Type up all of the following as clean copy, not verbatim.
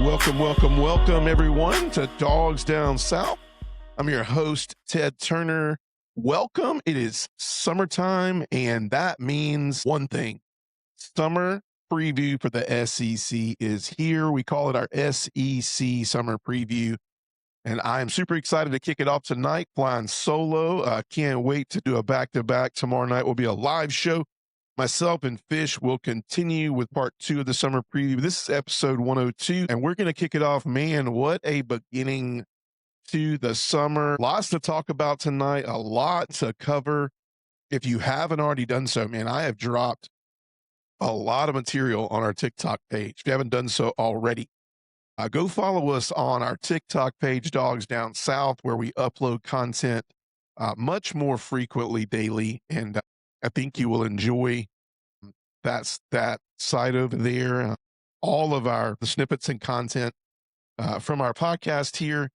Welcome, everyone, to Dogs Down South. I'm your host, Ted Turner. Welcome. It is summertime, and that means one thing. Summer preview for the SEC is here. We call it our SEC Summer Preview, and I'm super excited to kick it off tonight, flying solo. Can't wait to do a back-to-back. Tomorrow night will be a live show. Myself and Fish will continue with part 2 of the summer preview. This is episode 102, and we're going to kick it off. Man, what a beginning to the summer. Lots to talk about tonight, a lot to cover. If you haven't already done so, man, I have dropped a lot of material on our TikTok page. If you haven't done so already, go follow us on our TikTok page, Dogs Down South, where we upload content much more frequently daily, and I think you will enjoy that site over there. All of the snippets and content from our podcast here,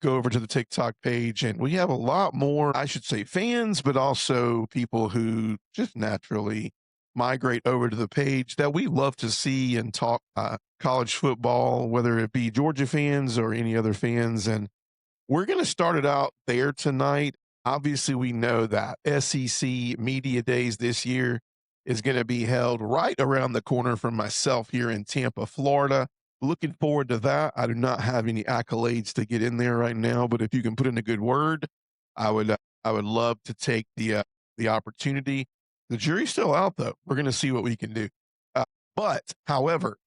go over to the TikTok page, and we have a lot more, I should say, fans, but also people who just naturally migrate over to the page that we love to see and talk college football, whether it be Georgia fans or any other fans. And we're going to start it out there tonight. Obviously, we know that SEC Media Days this year is going to be held right around the corner from myself here in Tampa, Florida. Looking forward to that. I do not have any accolades to get in there right now, but if you can put in a good word, I would love to take the opportunity. The jury's still out, though. We're going to see what we can do. However,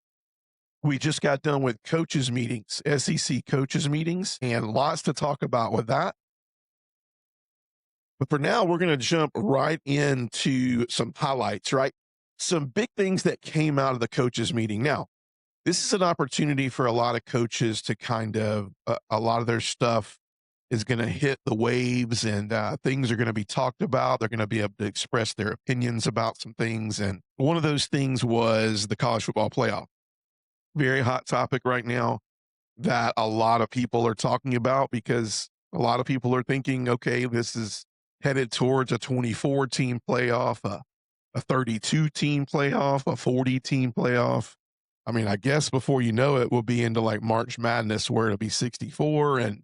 we just got done with coaches meetings, SEC coaches meetings, and lots to talk about with that. But for now, we're going to jump right into some highlights, right? Some big things that came out of the coaches meeting. Now, this is an opportunity for a lot of coaches to kind of, a lot of their stuff is going to hit the waves, and things are going to be talked about. They're going to be able to express their opinions about some things. And one of those things was the college football playoff. Very hot topic right now that a lot of people are talking about, because a lot of people are thinking, okay, this is headed towards a 24-team playoff, a 32-team playoff, a 40-team playoff. I mean, I guess before you know it, we'll be into like March Madness, where it'll be 64, and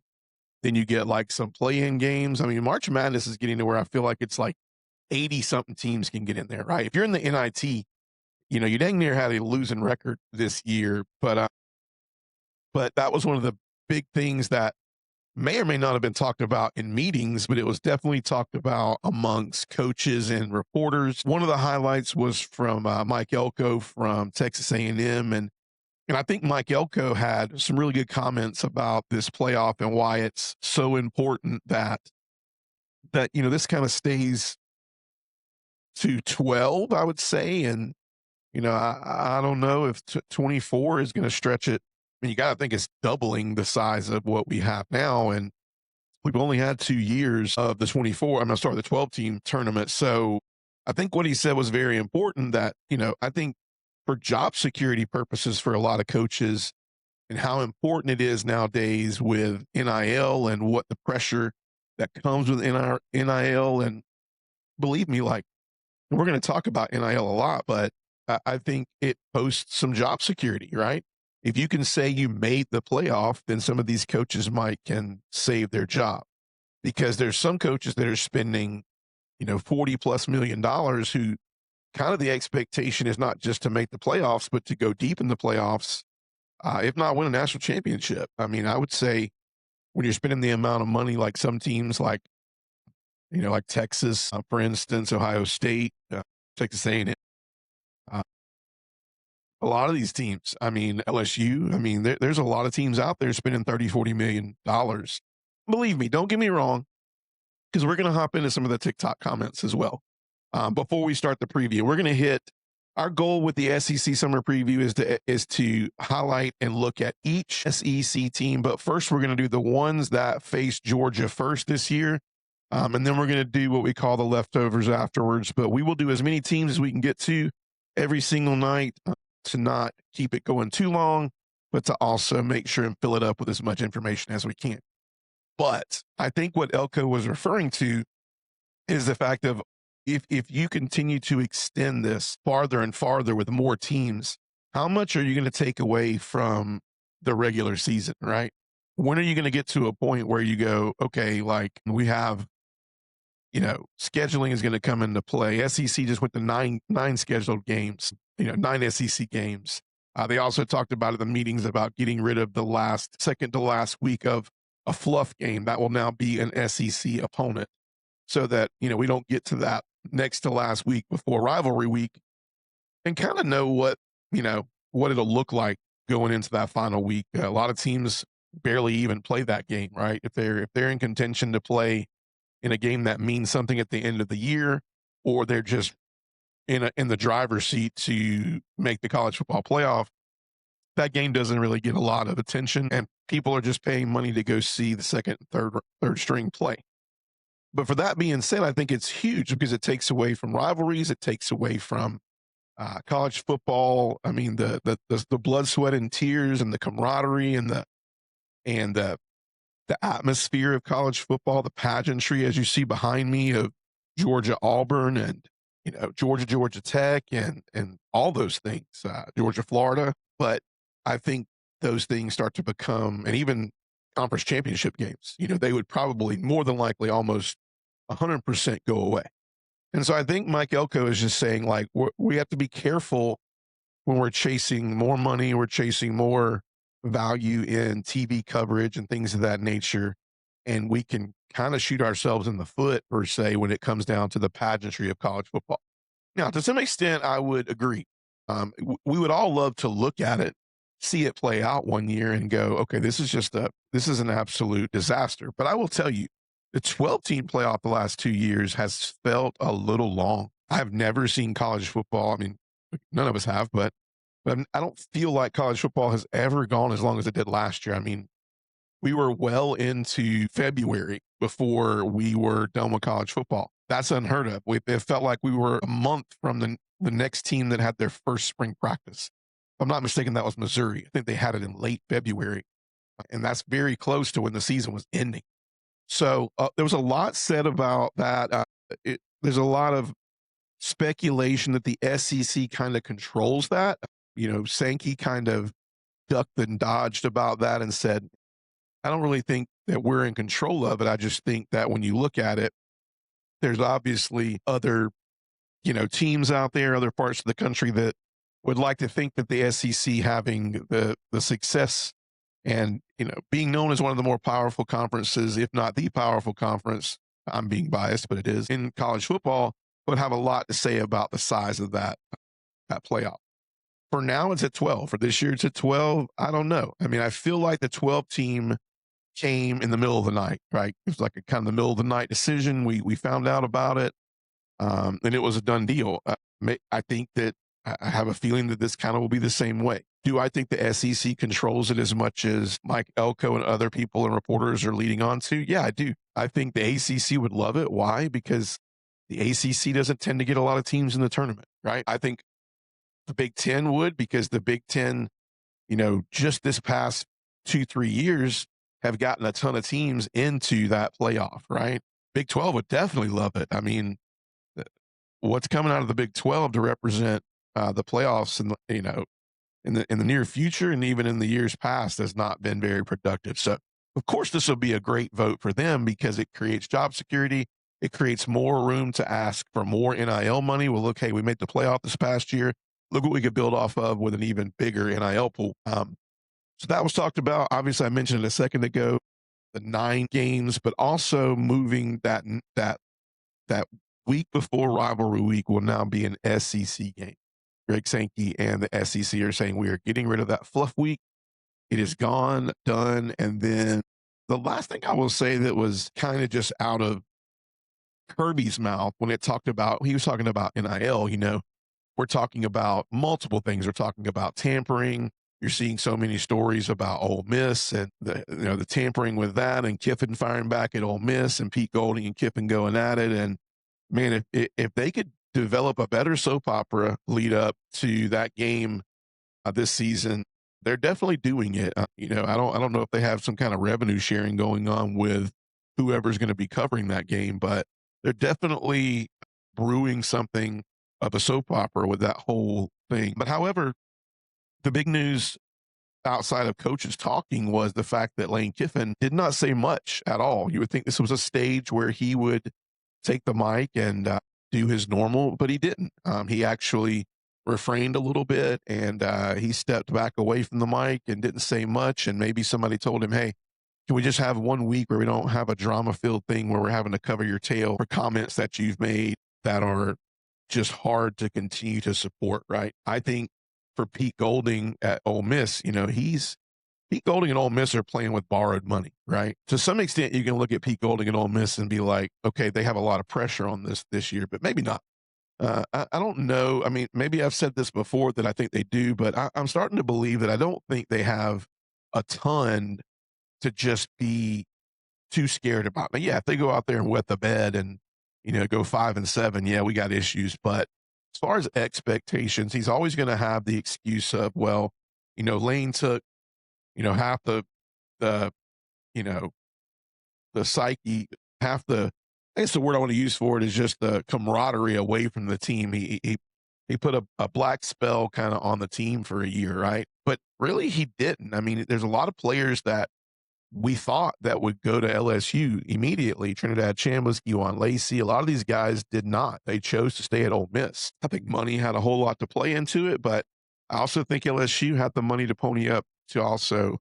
then you get like some play-in games. I mean, March Madness is getting to where I feel like it's like 80-something teams can get in there, right? If you're in the NIT, you know, you dang near had a losing record this year, but that was one of the big things that may or may not have been talked about in meetings, but it was definitely talked about amongst coaches and reporters. One of the highlights was from Mike Elko from Texas A&M, and I think Mike Elko had some really good comments about this playoff and why it's so important that you know, this kind of stays to 12, I would say. And you know, I don't know if 24 is going to stretch it. I mean, you got to think it's doubling the size of what we have now. And we've only had 2 years of the 12-team tournament. So I think what he said was very important, that, you know, I think for job security purposes for a lot of coaches, and how important it is nowadays with NIL and what the pressure that comes with NIL. And believe me, like, we're going to talk about NIL a lot, but I think it posts some job security, right? If you can say you made the playoff, then some of these coaches can save their job, because there's some coaches that are spending, you know, $40+ million, who kind of the expectation is not just to make the playoffs, but to go deep in the playoffs, if not win a national championship. I mean, I would say when you're spending the amount of money like some teams, like, you know, like Texas, for instance, Ohio State, Texas A&M, a lot of these teams, I mean, LSU, I mean, there's a lot of teams out there spending $30-40 million. Believe me, don't get me wrong, because we're going to hop into some of the TikTok comments as well. Before we start the preview, we're going to hit our goal with the SEC summer preview is to highlight and look at each SEC team. But first, we're going to do the ones that face Georgia first this year. And then we're going to do what we call the leftovers afterwards. But we will do as many teams as we can get to every single night, to not keep it going too long, but to also make sure and fill it up with as much information as we can. But I think what Elko was referring to is the fact of, if you continue to extend this farther and farther with more teams, how much are you going to take away from the regular season, right? When are you going to get to a point where you go, okay, like we have, scheduling is going to come into play. SEC just went to nine scheduled games, 9 SEC games. They also talked about in the meetings about getting rid of the last second to last week of a fluff game that will now be an SEC opponent, so that we don't get to that next to last week before rivalry week and kind of know what it'll look like going into that final week. A lot of teams barely even play that game, right? If they're in contention to play in a game that means something at the end of the year, or they're just in the driver's seat to make the college football playoff, that game doesn't really get a lot of attention, and people are just paying money to go see the second, third string play. But for that being said, I think it's huge because it takes away from rivalries. It takes away from college football. I mean, the blood, sweat, and tears, and the camaraderie, and the atmosphere of college football, the pageantry, as you see behind me, of Georgia Auburn, and Georgia Tech, and all those things, Georgia Florida. But I think those things start to become, and even conference championship games, they would probably more than likely almost 100% go away. And so I think Mike Elko is just saying, like, we have to be careful when we're chasing more money, we're chasing more value in TV coverage and things of that nature. And we can kind of shoot ourselves in the foot, per se, when it comes down to the pageantry of college football. Now, to some extent, I would agree. We would all love to look at it, see it play out one year and go, okay, this is an absolute disaster. But I will tell you, the 12-team playoff the last 2 years has felt a little long. I've never seen college football. I mean, none of us have, but I don't feel like college football has ever gone as long as it did last year. I mean, we were well into February before we were done with college football. That's unheard of. It felt like we were a month from the next team that had their first spring practice. If I'm not mistaken, that was Missouri. I think they had it in late February, and that's very close to when the season was ending. So there was a lot said about that. There's a lot of speculation that the SEC kind of controls that. Sankey kind of ducked and dodged about that and said, I don't really think that we're in control of it. I just think that when you look at it, there's obviously other, teams out there, other parts of the country that would like to think that the SEC having the success and, being known as one of the more powerful conferences, if not the powerful conference, I'm being biased, but it is, in college football, would have a lot to say about the size of that playoff. For now, it's at 12. For this year, it's at 12. I don't know. I mean, I feel like the 12 team came in the middle of the night, right? It was like a kind of the middle of the night decision. We found out about it, and it was a done deal. I think that I have a feeling that this kind of will be the same way. Do I think the SEC controls it as much as Mike Elko and other people and reporters are leading on to? Yeah, I do. I think the ACC would love it. Why? Because the ACC doesn't tend to get a lot of teams in the tournament, right? I think the Big Ten would, because the Big Ten, just this past 2-3 years have gotten a ton of teams into that playoff, right? Big 12 would definitely love it. I mean, what's coming out of the Big 12 to represent the playoffs, and in the near future and even in the years past, has not been very productive. So, of course, this will be a great vote for them because it creates job security. It creates more room to ask for more NIL money. Well, look, hey, we made the playoff this past year. Look what we could build off of with an even bigger NIL pool. So that was talked about. Obviously, I mentioned it a second ago, the 9 games, but also moving that week before rivalry week will now be an SEC game. Greg Sankey and the SEC are saying we are getting rid of that fluff week. It is gone, done. And then the last thing I will say that was kind of just out of Kirby's mouth when he was talking about NIL, we're talking about multiple things. We're talking about tampering. You're seeing so many stories about Ole Miss and the tampering with that, and Kiffin firing back at Ole Miss, and Pete Golding and Kiffin going at it. And man, if they could develop a better soap opera lead up to that game this season, they're definitely doing it. I don't know if they have some kind of revenue sharing going on with whoever's going to be covering that game, but they're definitely brewing something of a soap opera with that whole thing. But however, the big news outside of coaches talking was the fact that Lane Kiffin did not say much at all. You would think this was a stage where he would take the mic and do his normal, but he didn't. He actually refrained a little bit and he stepped back away from the mic and didn't say much. And maybe somebody told him, hey, can we just have 1 week where we don't have a drama filled thing where we're having to cover your tail for comments that you've made that are just hard to continue to support, right? I think for Pete Golding at Ole Miss, Pete Golding and Ole Miss are playing with borrowed money, right? To some extent, you can look at Pete Golding and Ole Miss and be like, okay, they have a lot of pressure on this year, but maybe not. I don't know. I mean, maybe I've said this before that I think they do, but I'm starting to believe that I don't think they have a ton to just be too scared about. Now, yeah, if they go out there and wet the bed and, go 5-7, yeah, we got issues. But as far as expectations, he's always going to have the excuse of, well, Lane took, half the, you know, the psyche, half the, I guess the word I want to use for it is just the camaraderie away from the team. He put a black spell kind of on the team for a year, right? But really, he didn't. I mean, there's a lot of players that we thought that would go to LSU immediately. Trinidad Chambliss, Kewan Lacey, a lot of these guys did not. They chose to stay at Ole Miss. I think money had a whole lot to play into it, but I also think LSU had the money to pony up to also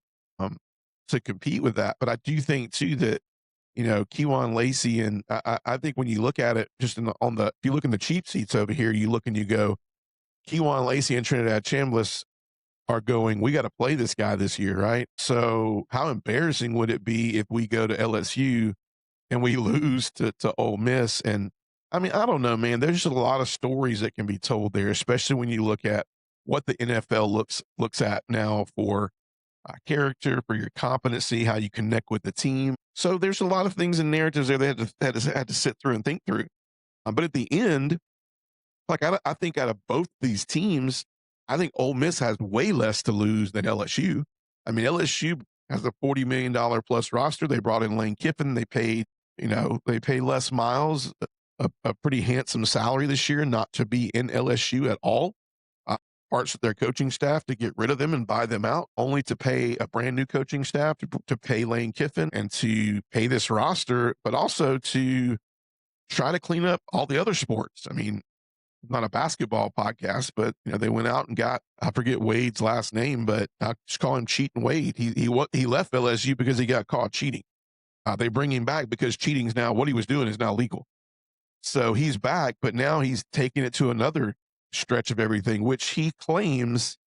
to compete with that. But I do think too that Kewan Lacey and I think when you look at it just if you look in the cheap seats over here, you look and you go, Kewan Lacey and Trinidad Chambliss are going, we got to play this guy this year, right? So how embarrassing would it be if we go to LSU and we lose to Ole Miss? And I mean, I don't know, man. There's just a lot of stories that can be told there, especially when you look at what the NFL looks at now for character, for your competency, how you connect with the team. So there's a lot of things in narratives there they had to sit through and think through. But at the end, like I think out of both these teams, I think Ole Miss has way less to lose than LSU. I mean, LSU has a $40 million plus roster. They brought in Lane Kiffin. They paid, they pay Les Miles a pretty handsome salary this year not to be in LSU at all. Parts of their coaching staff to get rid of them and buy them out, only to pay a brand new coaching staff to pay Lane Kiffin and to pay this roster, but also to try to clean up all the other sports. I mean, not a basketball podcast, but they went out and got, I forget Wade's last name, but I just call him Cheating Wade. He left LSU because he got caught cheating. They bring him back because cheating is now what he was doing is now legal. So he's back, but now he's taking it to another stretch of everything, which he claims,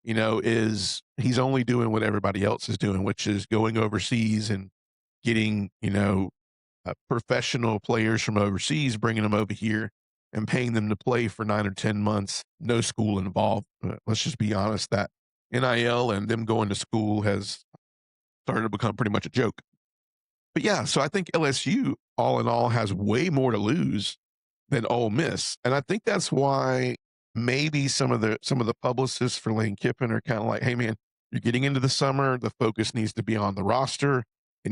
is he's only doing what everybody else is doing, which is going overseas and getting, professional players from overseas, bringing them over here and paying them to play for 9 or 10 months, no school involved. Let's just be honest, that NIL and them going to school has started to become pretty much a joke. But yeah, so I think LSU, all in all, has way more to lose than Ole Miss. And I think that's why maybe some of the publicists for Lane Kiffin are kind of like, hey man, you're getting into the summer. The focus needs to be on the roster. It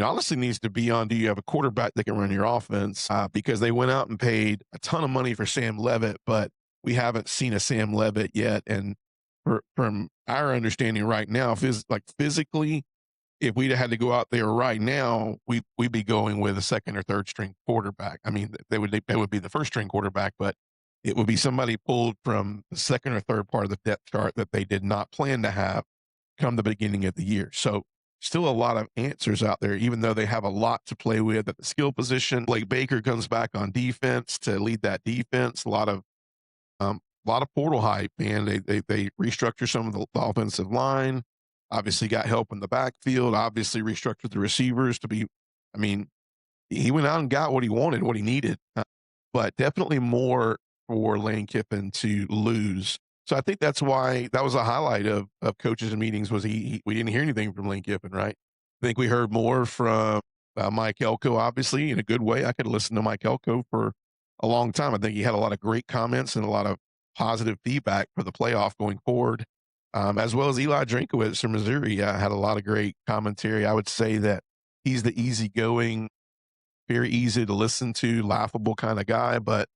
honestly needs to be on, do you have a quarterback that can run your offense? Because they went out and paid a ton of money for Sam Levitt, but we haven't seen a Sam Levitt yet. And from our understanding right now, physically, if we'd had to go out there right now, we'd be going with a second or third string quarterback. I mean, they would be the first string quarterback, but it would be somebody pulled from the second or third part of the depth chart that they did not plan to have come the beginning of the year. So still a lot of answers out there, even though they have a lot to play with at the skill position. Blake Baker comes back on defense to lead that defense. A lot of portal hype, man. They restructure some of the offensive line. Obviously got help in the backfield. Obviously restructured the receivers to be. I mean, he went out and got what he wanted, what he needed, but definitely more for Lane Kiffin to lose. So I think that's why that was a highlight of coaches and meetings was we didn't hear anything from Lane Kiffin, right? I think we heard more from Mike Elko, obviously, in a good way. I could listen to Mike Elko for a long time. I think he had a lot of great comments and a lot of positive feedback for the playoff going forward, as well as Eli Drinkowitz from Missouri had a lot of great commentary. I would say that he's the easygoing, very easy to listen to, laughable kind of guy, but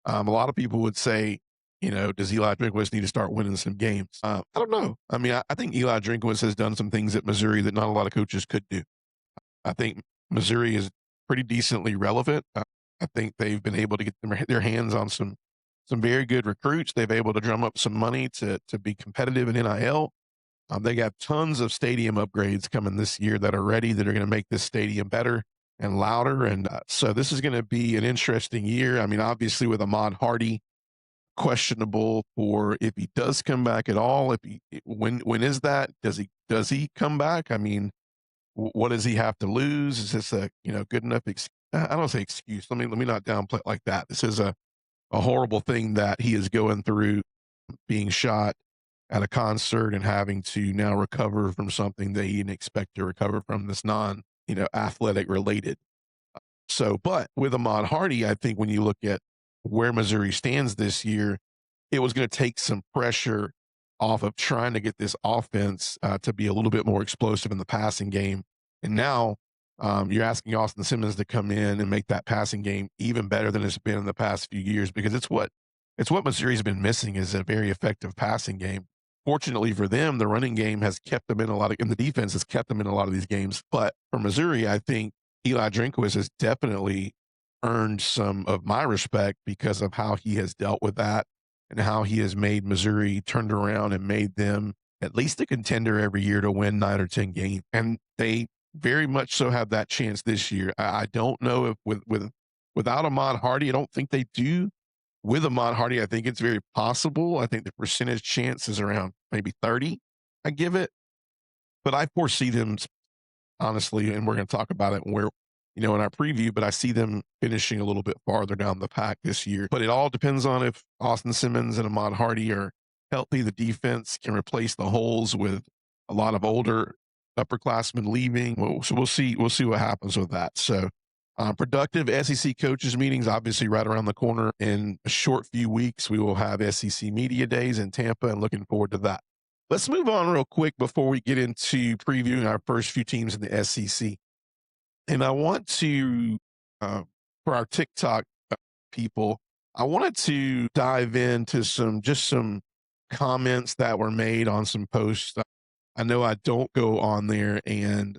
a lot of people would say Does Eli Drinkwitz need to start winning some games? I don't know. I mean, I think Eli Drinkwitz has done some things at Missouri that not a lot of coaches could do. I think Missouri is pretty decently relevant. I think they've been able to get their hands on some very good recruits. They've been able to drum up some money to be competitive in NIL. They got tons of stadium upgrades coming this year that are ready, that are going to make this stadium better and louder. And so this is going to be an interesting year. I mean, obviously with Ahmad Hardy questionable for if he does come back at all. When is that? Does he come back? I mean, what does he have to lose? Is this a good enough? I don't say excuse. Let me not downplay it like that. This is a horrible thing that he is going through, being shot at a concert and having to now recover from something that he didn't expect to recover from, this non athletic related. So, but with Ahmad Hardy, I think when you look at where Missouri stands this year, it was going to take some pressure off of trying to get this offense to be a little bit more explosive in the passing game. And now you're asking Austin Simmons to come in and make that passing game even better than it's been in the past few years, because it's what Missouri's been missing, is a very effective passing game. Fortunately for them, the running game has kept them and the defense has kept them in a lot of these games. But for Missouri, I think Eli Drinkwitz has definitely earned some of my respect because of how he has dealt with that and how he has made Missouri turned around and made them at least a contender every year to win 9 or 10 games. And they very much so have that chance this year. I don't know if without Ahmad Hardy, I don't think they do. With Ahmad Hardy, I think it's very possible. I think the percentage chance is around maybe 30, I give it. But I foresee them, honestly, and we're going to talk about it where, in our preview, but I see them finishing a little bit farther down the pack this year. But it all depends on if Austin Simmons and Ahmad Hardy are healthy. The defense can replace the holes with a lot of older upperclassmen leaving. So we'll see what happens with that. So productive SEC coaches meetings, obviously right around the corner. In a short few weeks, we will have SEC Media Days in Tampa, and looking forward to that. Let's move on real quick before we get into previewing our first few teams in the SEC. And I want to, for our TikTok people, I wanted to dive into some comments that were made on some posts. I know I don't go on there and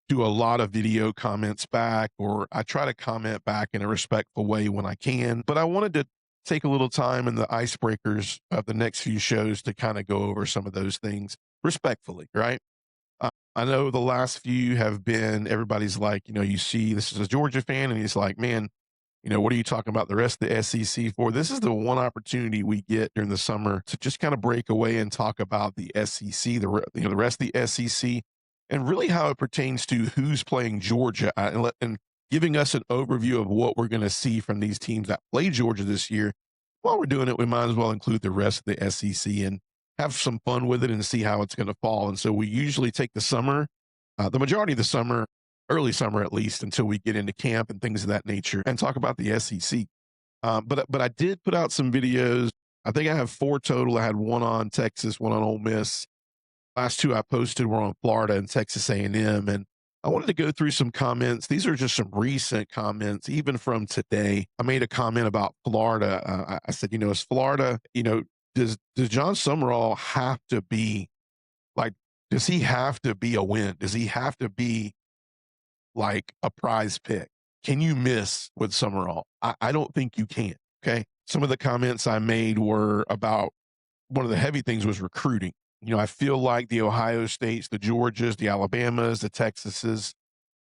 do a lot of video comments back, or I try to comment back in a respectful way when I can, but I wanted to take a little time in the icebreakers of the next few shows to kind of go over some of those things respectfully, right? I know the last few have been, everybody's like, you see, this is a Georgia fan, and he's like, man, what are you talking about the rest of the SEC for? This is the one opportunity we get during the summer to just kind of break away and talk about the SEC, the rest of the SEC, and really how it pertains to who's playing Georgia, and giving us an overview of what we're going to see from these teams that play Georgia this year. While we're doing it, we might as well include the rest of the SEC and have some fun with it and see how it's going to fall. And so we usually take the summer, the majority of the summer, early summer at least, until we get into camp and things of that nature, and talk about the SEC. But I did put out some videos. I think I have 4 total. I had one on Texas, one on Ole Miss. Last 2 I posted were on Florida and Texas A&M. And I wanted to go through some comments. These are just some recent comments, even from today. I made a comment about Florida. I said, is Florida, does John Summerall have to be like, does he have to be a win? Does he have to be like a prize pick? Can you miss with Summerall? I don't think you can. Okay. Some of the comments I made were about, one of the heavy things was recruiting. I feel like the Ohio States, the Georgias, the Alabamas, the Texases,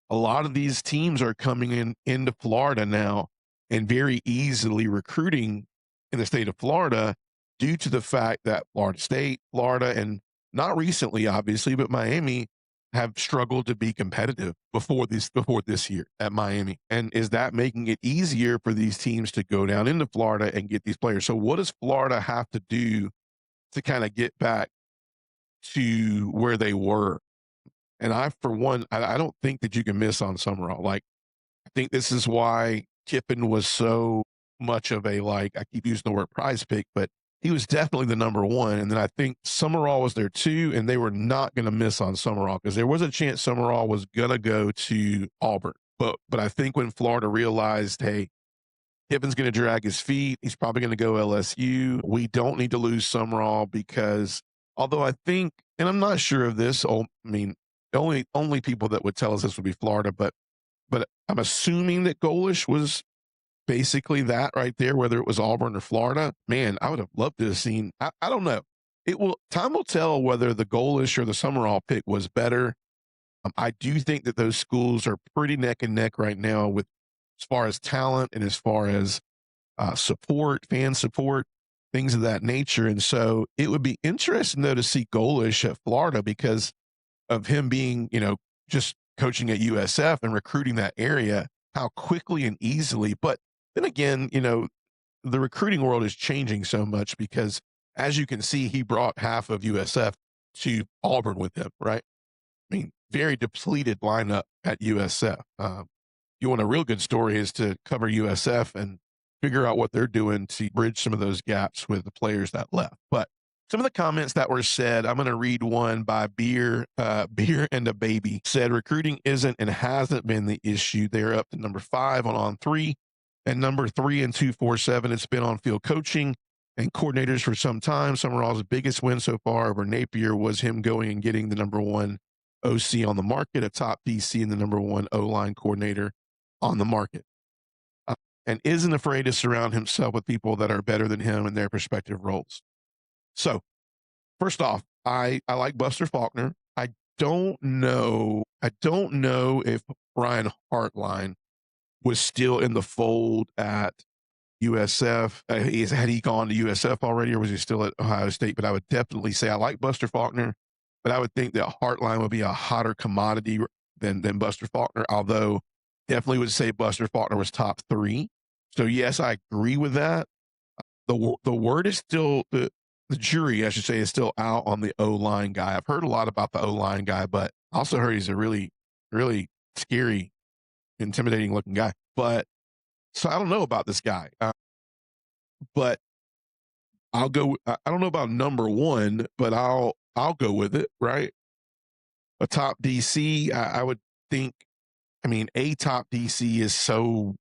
a lot of these teams are coming into Florida now and very easily recruiting in the state of Florida, due to the fact that Florida State, Florida, and not recently, obviously, but Miami have struggled to be competitive before this year at Miami. And is that making it easier for these teams to go down into Florida and get these players? So what does Florida have to do to kind of get back to where they were? And for one, I don't think that you can miss on Summerall. Like, I think this is why Kiffin was so much of a, like, I keep using the word prize pick, but he was definitely the number one. And then I think Summerall was there too, and they were not going to miss on Summerall, because there was a chance Summerall was going to go to Auburn. But I think when Florida realized, hey, Kiffin's going to drag his feet. He's probably going to go LSU. We don't need to lose Summerall because, although I think, and I'm not sure of this. I mean, the only people that would tell us this would be Florida, but I'm assuming that Golish was basically that right there, whether it was Auburn or Florida. Man, I would have loved to have seen. I don't know. Time will tell whether the Golish or the Summerall pick was better. I do think that those schools are pretty neck and neck right now with as far as talent and as far as support, fan support, things of that nature. And so it would be interesting though to see Golish at Florida because of him being, just coaching at USF and recruiting that area, how quickly and easily. But then again, the recruiting world is changing so much because as you can see, he brought half of USF to Auburn with him, right? I mean, very depleted lineup at USF. You want a real good story is to cover USF and figure out what they're doing to bridge some of those gaps with the players that left. But some of the comments that were said, I'm going to read one by Beer and a Baby. Said recruiting isn't and hasn't been the issue. They're up to number 5 on three, and number 3 and 247. It's been on field coaching and coordinators for some time. Summerall's biggest win so far over Napier was him going and getting the number 1 OC on the market, a top DC, and the number 1 O-line coordinator on the market. And isn't afraid to surround himself with people that are better than him in their respective roles. So, first off, I like Buster Faulkner. I don't know if Brian Hartline was still in the fold at USF. Had he gone to USF already, or was he still at Ohio State? But I would definitely say I like Buster Faulkner, but I would think that Hartline would be a hotter commodity than Buster Faulkner, although definitely would say Buster Faulkner was top 3. So, yes, I agree with that. The word is still, the jury, I should say, is still out on the O-line guy. I've heard a lot about the O-line guy, but I also heard he's a really, really scary, intimidating looking guy. But so I don't know about this guy. But I'll go. I don't know about number 1, but I'll go with it. Right, a top DC. I would think. I mean, a top DC is so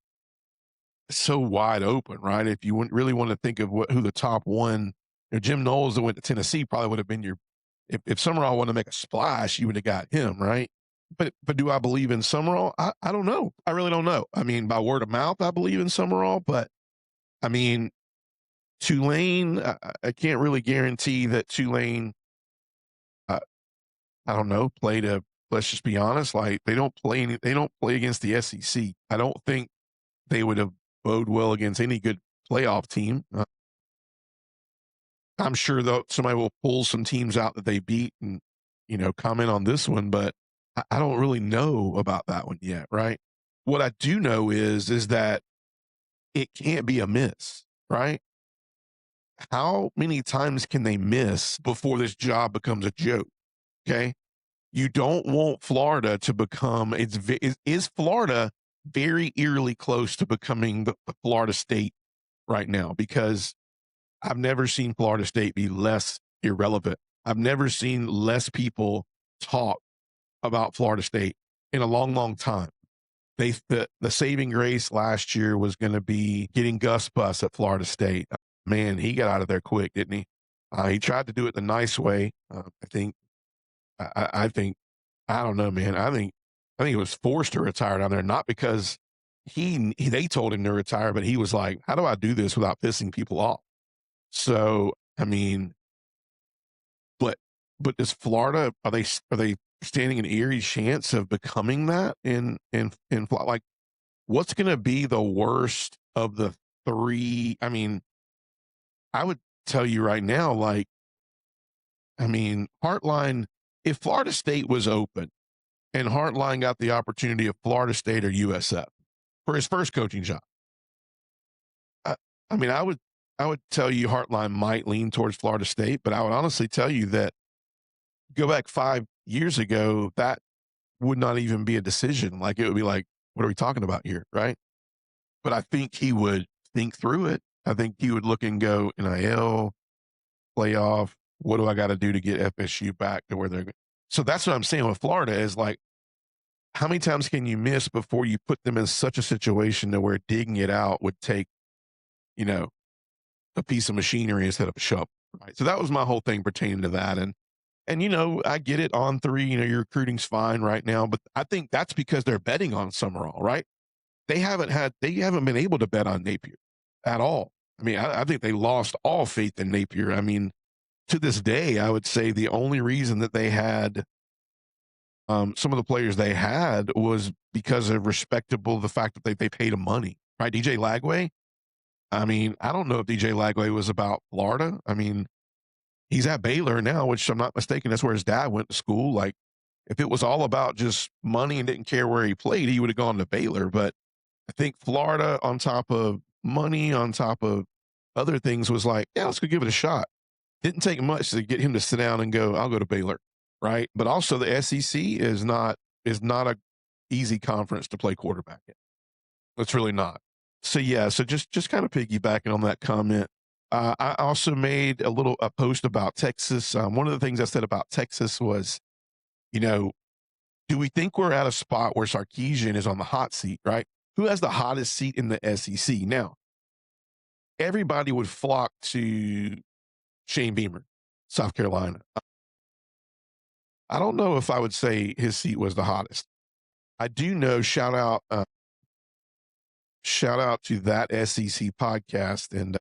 wide open, right? If you really want to think of who the top one, Jim Knowles that went to Tennessee probably would have been your. If Summerall wanted to make a splash, you would have got him, right? But do I believe in Summerall? I don't know. I really don't know. I mean, by word of mouth, I believe in Summerall, but I mean, Tulane, I can't really guarantee that Tulane, I don't know, let's just be honest, like they don't play against the SEC. I don't think they would have bode well against any good playoff team. I'm sure though somebody will pull some teams out that they beat and, comment on this one, but I don't really know about that one yet, right? What I do know is that it can't be a miss, right? How many times can they miss before this job becomes a joke? Okay. You don't want Florida to become, is Florida very eerily close to becoming the Florida State right now? Because I've never seen Florida State be less irrelevant. I've never seen less people talk about Florida State in a long, long time. The saving grace last year was going to be getting Gus Bus at Florida State. Man, he got out of there quick, didn't he? He tried to do it the nice way. I think, I don't know, man. I think he was forced to retire down there, not because they told him to retire, but he was like, how do I do this without pissing people off? So, I mean, but does Florida, are they standing an eerie chance of becoming that in like, what's going to be the worst of the 3? I mean, I would tell you right now, like, I mean, Hartline, if Florida State was open and Hartline got the opportunity of Florida State or USF for his first coaching job, I mean, I would tell you Hartline might lean towards Florida State, but I would honestly tell you that go back 5 years ago, that would not even be a decision. Like, it would be like, what are we talking about here, right? But I think he would think through it. I think he would look and go, NIL, playoff, what do I got to do to get FSU back to where they're going? So that's what I'm saying with Florida is like, how many times can you miss before you put them in such a situation to where digging it out would take a piece of machinery instead of a shovel, right? So that was my whole thing pertaining to that. And I get it on three, your recruiting's fine right now, but I think that's because they're betting on Summerall, right? They haven't been able to bet on Napier at all. I mean, I think they lost all faith in Napier. I mean, to this day, I would say the only reason that they had some of the players they had was because of the fact that they paid him money, right? DJ Lagway. I mean, I don't know if DJ Lagway was about Florida. I mean, he's at Baylor now, which I'm not mistaken. That's where his dad went to school. Like, if it was all about just money and didn't care where he played, he would have gone to Baylor. But I think Florida, on top of money, on top of other things, was like, yeah, let's go give it a shot. Didn't take much to get him to sit down and go, I'll go to Baylor, right? But also the SEC is not a easy conference to play quarterback in. It's really not. So yeah, so just kind of piggybacking on that comment. I also made a post about Texas. One of the things I said about Texas was, you know, do we think we're at a spot where Sarkisian is on the hot seat, right? Who has the hottest seat in the SEC? Now, everybody would flock to Shane Beamer, South Carolina. I don't know if I would say his seat was the hottest. I do know, shout out to that SEC podcast and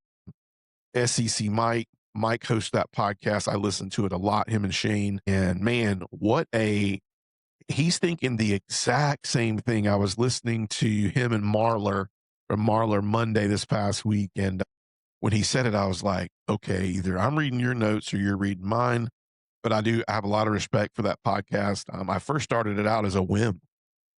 SEC Mike. Mike hosts that podcast. I listen to it a lot, him and Shane. And man, he's thinking the exact same thing. I was listening to him and Marler from Marler Monday this past week. And when he said it, I was like, okay, either I'm reading your notes or you're reading mine. But I have a lot of respect for that podcast. I first started it out as a whim.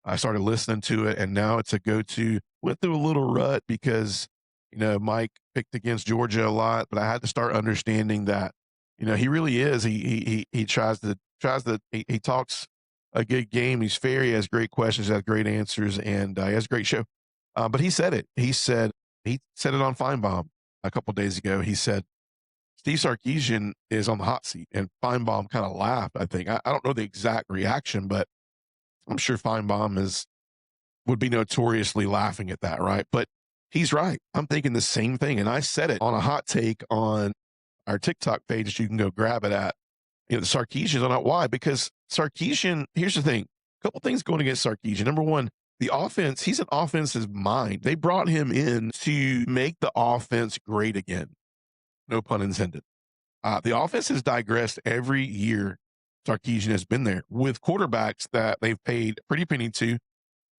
I started listening to it, and now it's a go-to. Went through a little rut because, Mike picked against Georgia a lot, but I had to start understanding that, he really is. He he talks a good game. He's fair. He has great questions, has great answers, and he has a great show. But he said it. He said it on Feinbaum a couple days ago. He said Steve Sarkisian is on the hot seat, and Feinbaum kind of laughed. I think I don't know the exact reaction, but I'm sure Feinbaum would be notoriously laughing at that, right? But he's right. I'm thinking the same thing. And I said it on a hot take on our TikTok page that you can go grab it at. The Sarkisian on it. Why? Because Sarkisian, here's the thing. A couple things going against Sarkisian. Number one, the offense, he's an offensive mind. They brought him in to make the offense great again. No pun intended. The offense has digressed every year Sarkisian has been there with quarterbacks that they've paid a pretty penny to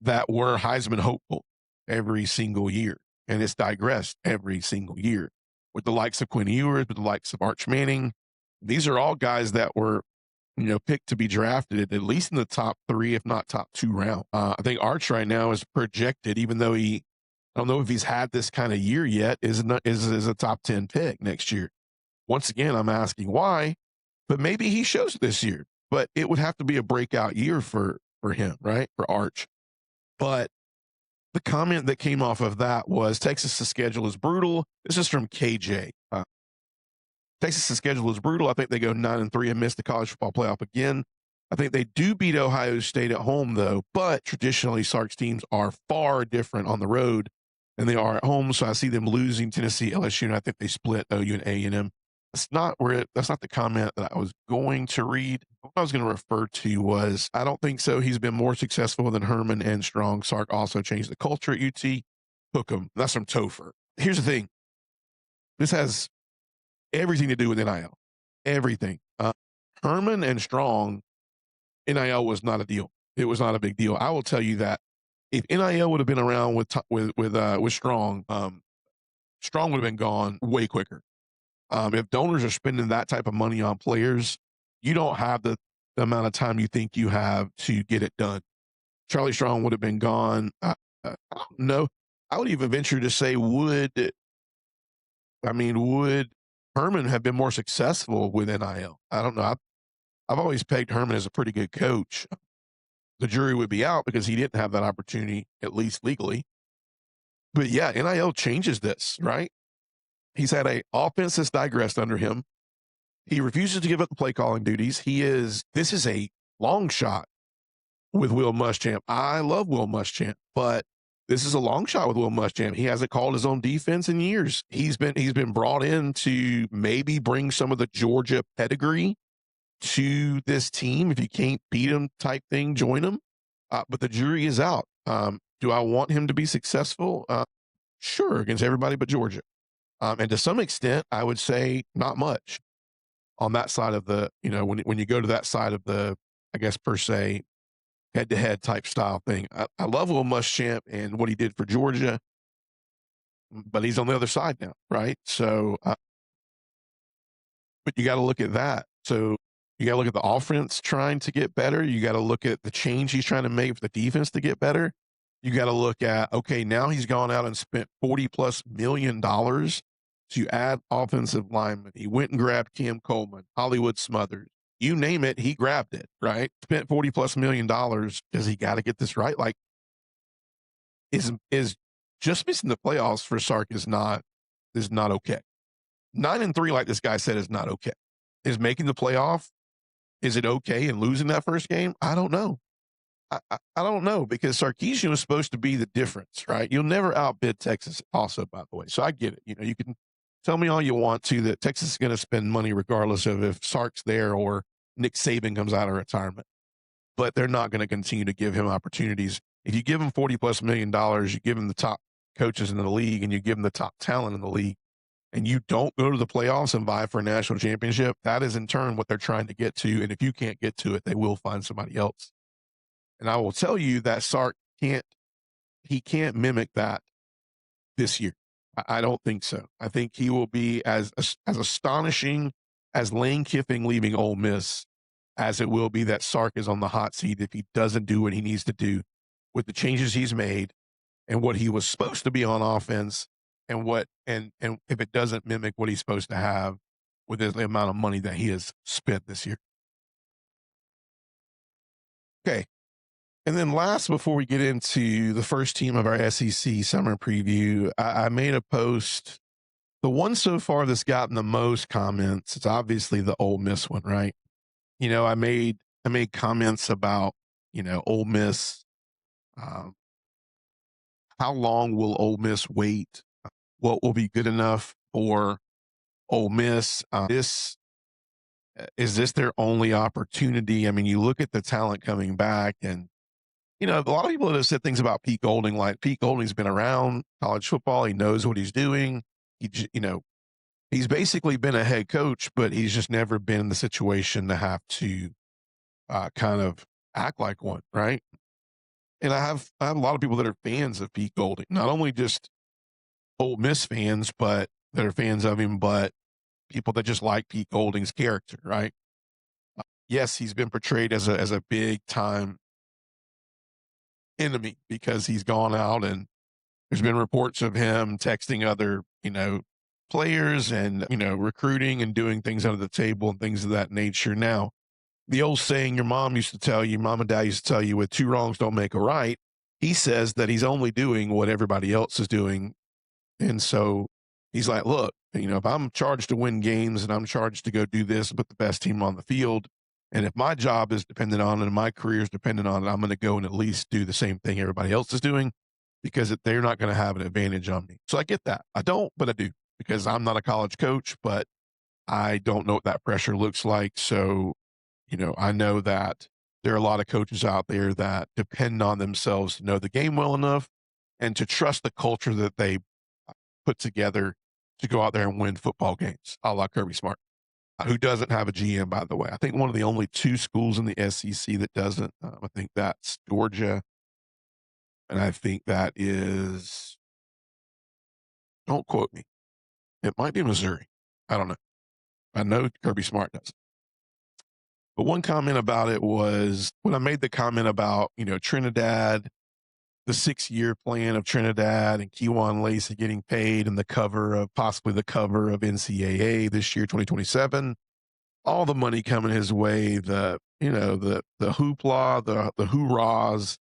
that were Heisman hopeful every single year. And it's digressed every single year with the likes of Quinn Ewers, with the likes of Arch Manning. These are all guys that were, picked to be drafted at least in the top 3, if not top 2 round. I think Arch right now is projected, even though I don't know if he's had this kind of year yet, is a top 10 pick next year. Once again, I'm asking why, but maybe he shows this year. But it would have to be a breakout year for him, right? For Arch. But the comment that came off of that was Texas' schedule is brutal. This is from KJ. Texas' schedule is brutal. I think they go 9-3 and miss the college football playoff again. I think they do beat Ohio State at home, though. But traditionally, Sark's teams are far different on the road than they are at home. So I see them losing Tennessee, LSU, and I think they split OU and A&M. That's not the comment that I was going to read. What I was going to refer to was, I don't think so. He's been more successful than Herman and Strong. Sark also changed the culture at UT. Hook 'em. That's from Topher. Here's the thing. This has everything to do with NIL. Everything. Herman and Strong, NIL was not a deal. It was not a big deal. I will tell you that if NIL would have been around with Strong, Strong would have been gone way quicker. If donors are spending that type of money on players, you don't have the amount of time you think you have to get it done. Charlie Strong would have been gone. I don't know. I would even venture to say, would Herman have been more successful with NIL? I don't know. I've always pegged Herman as a pretty good coach. The jury would be out because he didn't have that opportunity, at least legally. But yeah, NIL changes this, right? He's had an offense that's digressed under him. He refuses to give up the play calling duties. This is a long shot with Will Muschamp. I love Will Muschamp, but this is a long shot with Will Muschamp. He hasn't called his own defense in years. He's been brought in to maybe bring some of the Georgia pedigree to this team. If you can't beat them type thing, join them. But the jury is out. Do I want him to be successful? Sure, against everybody but Georgia. And to some extent, I would say not much on that side of the, when you go to that side of the, I guess, per se, head-to-head type style thing. I love Will Muschamp and what he did for Georgia, but he's on the other side now, right? So, but you got to look at that. So you got to look at the offense trying to get better. You got to look at the change he's trying to make for the defense to get better. You got to look at, okay, now he's gone out and spent $40+ million to add offensive linemen. He went and grabbed Cam Coleman, Hollywood Smothers. You name it, he grabbed it, right? Spent $40+ million. Does he got to get this right? Like, is just missing the playoffs for Sark is not okay. 9-3, like this guy said, is not okay. Is making the playoff, is it okay? And losing that first game? I don't know. I don't know, because Sarkisian was supposed to be the difference, right? You'll never outbid Texas also, by the way. So I get it. You can tell me all you want to that Texas is going to spend money regardless of if Sark's there or Nick Saban comes out of retirement. But they're not going to continue to give him opportunities. If you give him $40+ million, you give him the top coaches in the league and you give him the top talent in the league, and you don't go to the playoffs and vie for a national championship, that is in turn what they're trying to get to. And if you can't get to it, they will find somebody else. And I will tell you that Sark can't mimic that this year. I don't think so. I think he will be as astonishing as Lane Kiffin leaving Ole Miss as it will be that Sark is on the hot seat if he doesn't do what he needs to do with the changes he's made and what he was supposed to be on offense, and if it doesn't mimic what he's supposed to have with the amount of money that he has spent this year. Okay. And then last, before we get into the first team of our SEC summer preview, I made a post. The one so far that's gotten the most comments, it's obviously the Ole Miss one, right? I made comments about, Ole Miss. How long will Ole Miss wait? What will be good enough for Ole Miss? Is this their only opportunity? I mean, you look at the talent coming back, and a lot of people have said things about Pete Golding, like Pete Golding's been around college football. He knows what he's doing. He's basically been a head coach, but he's just never been in the situation to have to kind of act like one, right? And I have a lot of people that are fans of Pete Golding, not only just Ole Miss fans, but that are fans of him, but people that just like Pete Golding's character, right? Yes, he's been portrayed as a big time enemy because he's gone out and there's been reports of him texting other, players and, recruiting and doing things under the table and things of that nature. Now, the old saying your mom and dad used to tell you, with two wrongs don't make a right. He says that he's only doing what everybody else is doing. And so he's like, look, if I'm charged to win games and I'm charged to go do this and put the best team on the field, and if my job is dependent on it and my career is dependent on it, I'm going to go and at least do the same thing everybody else is doing, because they're not going to have an advantage on me. So I get that. I don't, but I do, because I'm not a college coach, but I don't know what that pressure looks like. So, I know that there are a lot of coaches out there that depend on themselves to know the game well enough and to trust the culture that they put together to go out there and win football games, a la Kirby Smart, who doesn't have a GM, by the way. I think one of the only two schools in the SEC that doesn't. I think that's Georgia, and I think that is, don't quote me, it might be Missouri. I don't know. I know Kirby Smart doesn't. But one comment about it was when I made the comment about, Trinidad, the 6-year plan of Trinidad and Kejuan Lacey getting paid, and possibly the cover of NCAA this year, 2027, all the money coming his way, the hoopla, the hoorahs,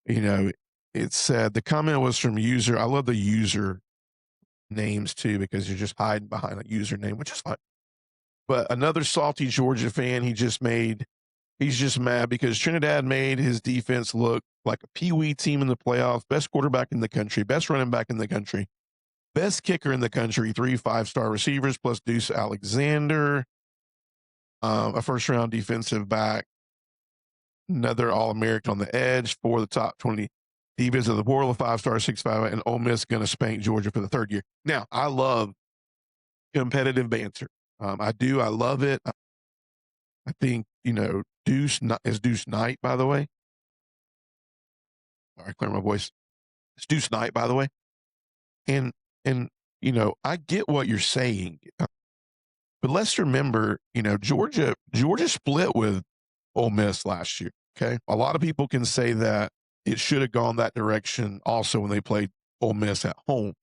it said, the comment was from user. I love the user names too, because you're just hiding behind a username, which is fine. But another salty Georgia fan, he's just mad because Trinidad made his defense look like a Pee-wee team in the playoffs, best quarterback in the country, best running back in the country, best kicker in the country, 3 5-star receivers plus Deuce Alexander, a first-round defensive back, another All-American on the edge for the top 20 defense of the world, a 5-star, 6'5", and Ole Miss going to spank Georgia for the third year. Now, I love competitive banter. I do. I love it. I think, Deuce is Deuce Knight, by the way. Sorry, clear my voice. It's Deuce Knight, by the way. And, I get what you're saying. But let's remember, Georgia split with Ole Miss last year. Okay. A lot of people can say that it should have gone that direction also when they played Ole Miss at home.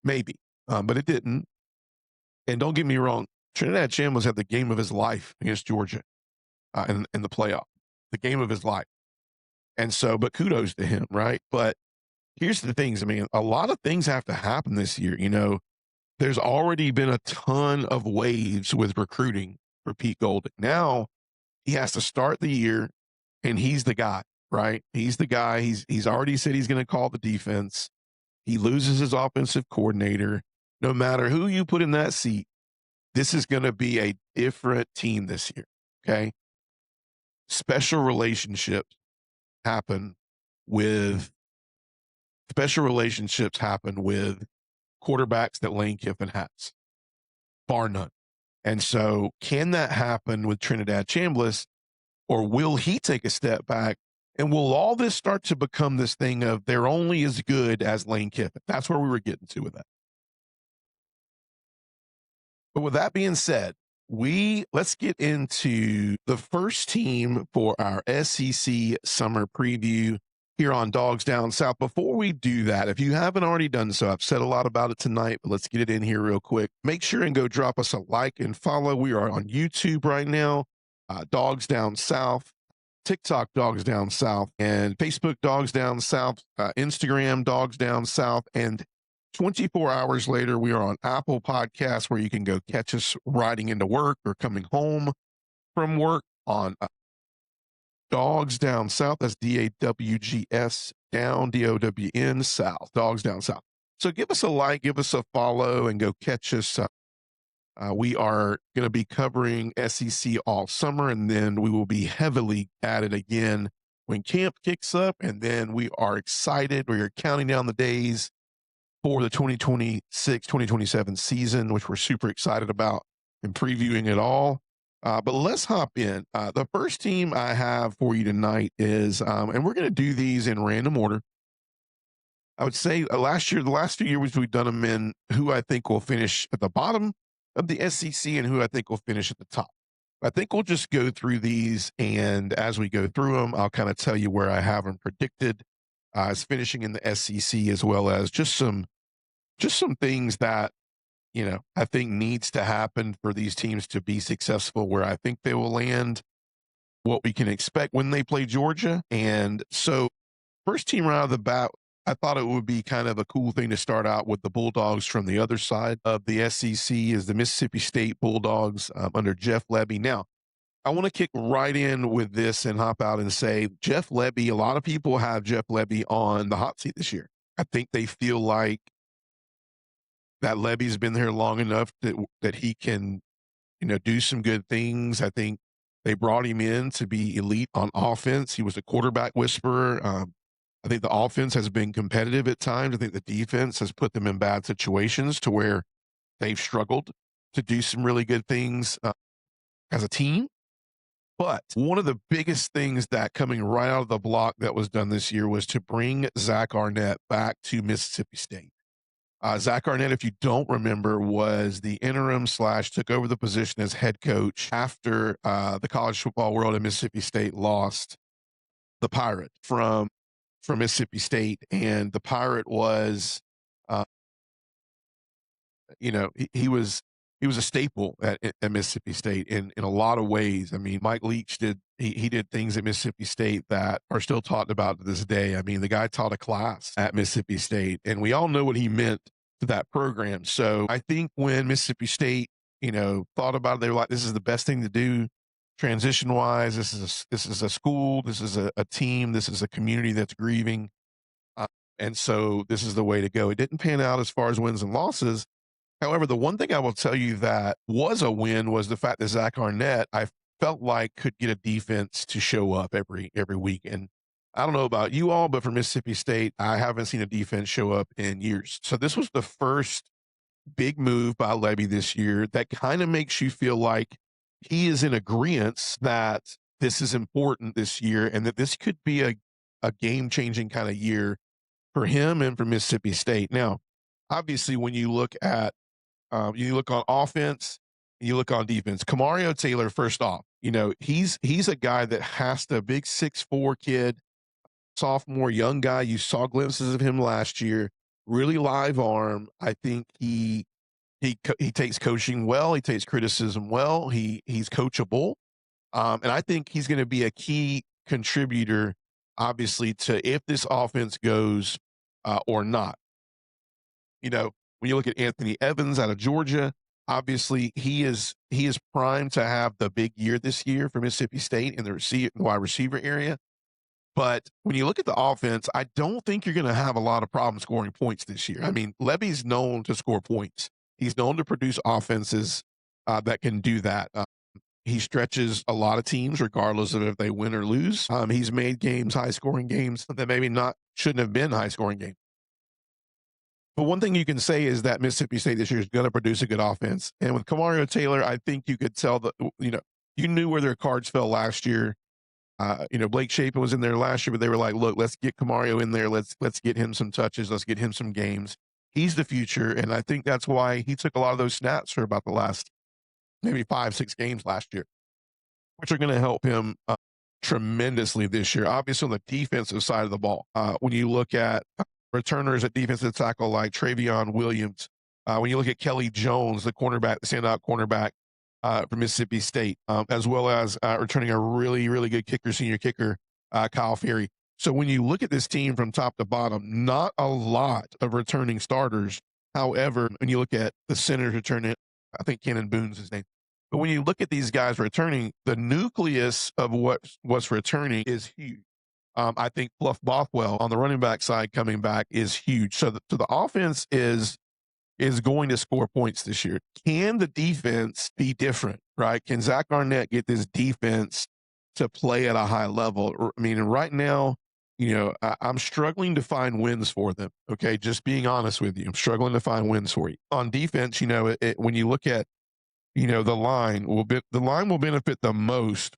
Maybe. But it didn't. And don't get me wrong, Trinidad Chambliss had the game of his life against Georgia in the playoff, the game of his life. And so, but kudos to him, right? But here's the things. I mean, a lot of things have to happen this year. There's already been a ton of waves with recruiting for Pete Golding. Now he has to start the year, and he's the guy, right? He's the guy. He's already said he's going to call the defense. He loses his offensive coordinator. No matter who you put in that seat, this is going to be a different team this year, okay? Special relationships happen with quarterbacks that Lane Kiffin has, bar none. And so can that happen with Trinidad Chambliss, or will he take a step back? And will all this start to become this thing of they're only as good as Lane Kiffin? That's where we were getting to with that. But with that being said, let's get into the first team for our SEC summer preview here on Dogs Down South. Before we do that, if you haven't already done so, I've said a lot about it tonight, but let's get it in here real quick. Make sure and go drop us a like and follow. We are on YouTube right now, Dogs Down South, TikTok Dogs Down South, and Facebook Dogs Down South, Instagram Dogs Down South, and 24 hours later, we are on Apple Podcasts, where you can go catch us riding into work or coming home from work on Dogs Down South. That's DAWGS down, DOWN South, Dogs Down South. So give us a like, give us a follow, and go catch us. We are going to be covering SEC all summer, and then we will be heavily at it again when camp kicks up. And then we are excited. We are counting down the days for the 2026-2027 season, which we're super excited about and previewing it all. But let's hop in. The first team I have for you tonight is, and we're going to do these in random order. I would say the last few years, we've done them in who I think will finish at the bottom of the SEC and who I think will finish at the top. I think we'll just go through these, and as we go through them, I'll kind of tell you where I have them predicted as finishing in the SEC, as well as just some things that, I think needs to happen for these teams to be successful, where I think they will land, what we can expect when they play Georgia. And so first team right out of the bat, I thought it would be kind of a cool thing to start out with the Bulldogs from the other side of the SEC, is the Mississippi State Bulldogs under Jeff Lebby. Now, I want to kick right in with this and hop out and say Jeff Lebby, a lot of people have Jeff Lebby on the hot seat this year. I think they feel like that Lebby's been there long enough that he can, do some good things. I think they brought him in to be elite on offense. He was a quarterback whisperer. I think the offense has been competitive at times. I think the defense has put them in bad situations to where they've struggled to do some really good things as a team. But one of the biggest things that coming right out of the block that was done this year was to bring Zach Arnett back to Mississippi State. Zach Arnett, if you don't remember, was the interim / took over the position as head coach after the college football world at Mississippi State lost the Pirate from Mississippi State. And the Pirate was, he was a staple at Mississippi State in a lot of ways. I mean, Mike Leach did things at Mississippi State that are still talked about to this day. I mean, the guy taught a class at Mississippi State, and we all know what he meant to that program. So I think when Mississippi State, thought about it, they were like, this is the best thing to do transition wise. This is a school. This is a team. This is a community that's grieving. Uh, and so this is the way to go. It didn't pan out as far as wins and losses. However, the one thing I will tell you that was a win was the fact that Zach Arnett, I felt like could get a defense to show up every week. And I don't know about you all, but for Mississippi State, I haven't seen a defense show up in years. So this was the first big move by Levy this year that kind of makes you feel like he is in agreement that this is important this year and that this could be a game changing kind of year for him and for Mississippi State. Now, obviously, when you look on offense, you look on defense. Kamario Taylor, first off, he's a guy that has to big 6'4" kid, sophomore, young guy. You saw glimpses of him last year. Really live arm. I think he takes coaching well. He takes criticism well. He's coachable, and I think he's going to be a key contributor, obviously, to if this offense goes or not. When you look at Anthony Evans out of Georgia, obviously he is primed to have the big year this year for Mississippi State in the wide receiver area. But when you look at the offense, I don't think you're going to have a lot of problems scoring points this year. I mean, Levy's known to score points. He's known to produce offenses that can do that. He stretches a lot of teams, regardless of if they win or lose. He's made games, high-scoring games that maybe shouldn't have been high-scoring games. But one thing you can say is that Mississippi State this year is going to produce a good offense. And with Kamario Taylor, I think you could tell that, you knew where their cards fell last year. Blake Shapen was in there last year, but they were like, look, let's get Kamario in there. Let's get him some touches. Let's get him some games. He's the future. And I think that's why he took a lot of those snaps for about the last maybe 5-6 games last year, which are going to help him tremendously this year. Obviously, on the defensive side of the ball, when you look at returners at defensive tackle like Travion Williams, when you look at Kelly Jones, the cornerback, the standout cornerback from Mississippi State, as well as returning a really, really good kicker, senior kicker, Kyle Ferry. So when you look at this team from top to bottom, not a lot of returning starters. However, when you look at the centers returning, I think Cannon Boone's his name. But when you look at these guys returning, the nucleus of what's returning is huge. I think Fluff Bothwell on the running back side coming back is huge. So the offense is going to score points this year. Can the defense be different, right? Can Zach Arnett get this defense to play at a high level? I mean, right now, I'm struggling to find wins for them. Okay, just being honest with you, I'm struggling to find wins for you on defense. When you look at, the line will benefit the most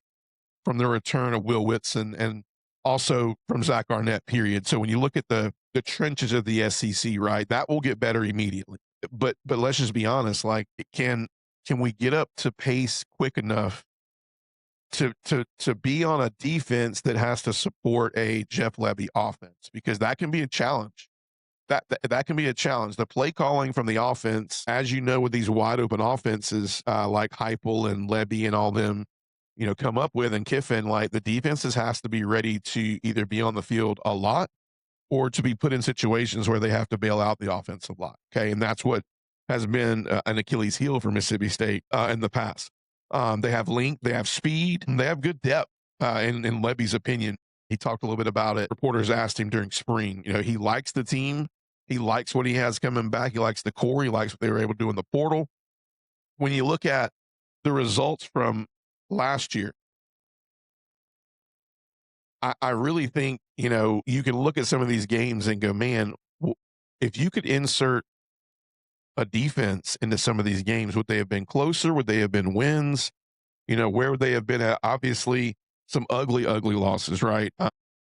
from the return of Will Whitson and also from Zach Arnett. Period. So when you look at the trenches of the SEC, right, that will get better immediately. But let's just be honest. Like, can we get up to pace quick enough to be on a defense that has to support a Jeff Levy offense? Because that can be a challenge. That can be a challenge. The play calling from the offense, as you know, with these wide open offenses like Heupel and Levy and all them, come up with, and Kiffin, like, the defenses has to be ready to either be on the field a lot or to be put in situations where they have to bail out the offensive line. Okay, and that's what has been an Achilles heel for Mississippi State in the past. They have length, they have speed, and they have good depth. In Levy's opinion, he talked a little bit about it. Reporters asked him during spring. He likes the team. He likes what he has coming back. He likes the core. He likes what they were able to do in the portal. When you look at the results from last year, I really think, you can look at some of these games and go, man, if you could insert a defense into some of these games, would they have been closer? Would they have been wins? Where would they have been at? Obviously, some ugly losses, right?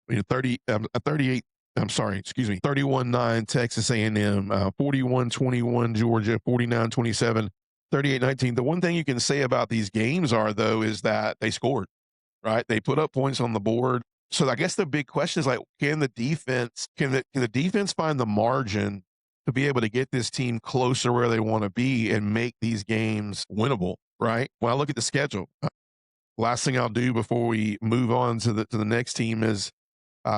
38, I'm sorry, excuse me, 31-9 Texas A&M, 41-21 Georgia, 49-27, 38-19. The one thing you can say about these games is that they scored, right? They put up points on the board. So I guess the big question is, like, can the defense find the margin to be able to get this team closer where they want to be and make these games winnable, right? When I look at the schedule, last thing I'll do before we move on to the next team is,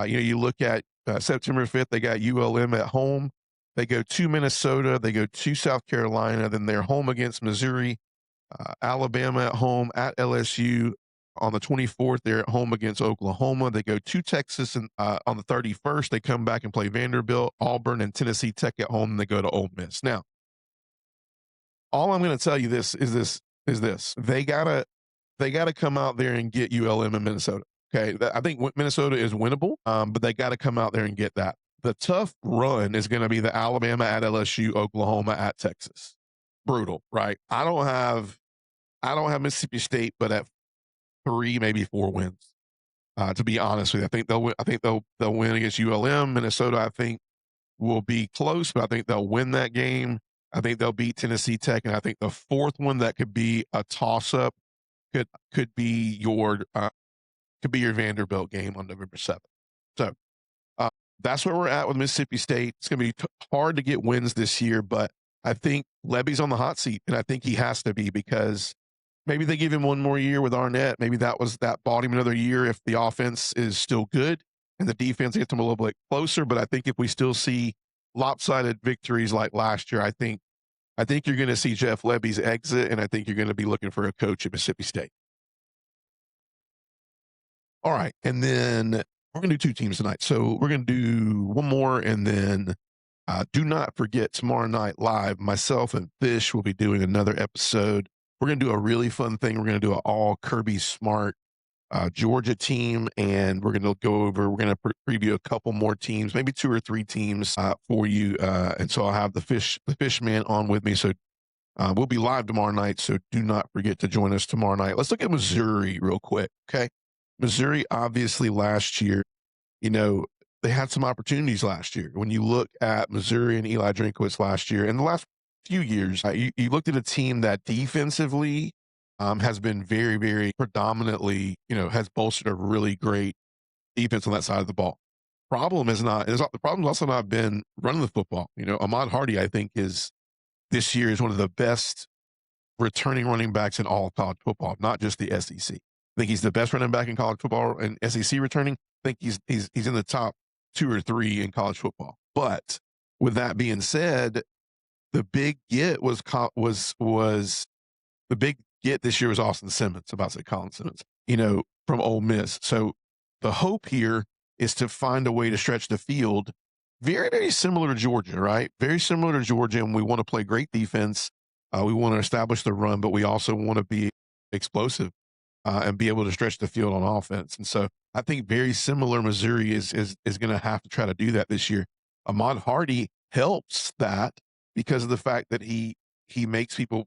you look at September 5th, they got ULM at home. They go to Minnesota. They go to South Carolina. Then they're home against Missouri, Alabama at home, at LSU, On the 24th, they're at home against Oklahoma. They go to Texas, and on the 31st, they come back and play Vanderbilt, Auburn, and Tennessee Tech at home. And they go to Ole Miss. Now, all I'm going to tell you this: they gotta come out there and get ULM in Minnesota. Okay, I think Minnesota is winnable, but they got to come out there and get that. The tough run is going to be the Alabama at LSU, Oklahoma at Texas. Brutal, right? I don't have Mississippi State, but at 3, maybe 4 wins. To be honest with you, I think they'll win. I think they'll win against ULM. Minnesota, I think, will be close, but I think they'll win that game. I think they'll beat Tennessee Tech, and I think the fourth one that could be a toss up could be your Vanderbilt game on November 7th. So uh, that's where we're at with Mississippi State. It's going to be hard to get wins this year, but I think Levy's on the hot seat, and I think he has to be because maybe they give him one more year with Arnett. Maybe that bought him another year if the offense is still good and the defense gets them a little bit closer. But I think if we still see lopsided victories like last year, I think you're going to see Jeff Levy's exit, and I think you're going to be looking for a coach at Mississippi State. All right, and then we're going to do 2 teams tonight. So we're going to do one more, and then do not forget tomorrow night live, myself and Fish will be doing another episode. We're going to do a really fun thing. We're going to do an all Kirby Smart Georgia team, and we're going to we're going to preview a couple more teams, maybe 2 or 3 teams for you. And so I'll have the Fish man on with me. So we'll be live tomorrow night. So do not forget to join us tomorrow night. Let's look at Missouri real quick. Okay. Missouri, obviously last year, they had some opportunities last year. When you look at Missouri and Eli Drinkwitz last year, and the last few years, you looked at a team that defensively has been very, very predominantly, has bolstered a really great defense on that side of the ball. The problem's also not been running the football. Ahmad Hardy, I think, this year is one of the best returning running backs in all of college football, not just the SEC. I think he's the best running back in college football and SEC returning. I think he's in the top 2 or 3 in college football. But with that being said, the big get the big get this year was Austin Simmons, about to say Colin Simmons, from Ole Miss. So the hope here is to find a way to stretch the field. Very, very similar to Georgia, right? Very similar to Georgia, and we want to play great defense. We want to establish the run, but we also want to be explosive and be able to stretch the field on offense. And so I think very similar Missouri is going to have to try to do that this year. Ahmad Hardy helps that because of the fact that he makes people,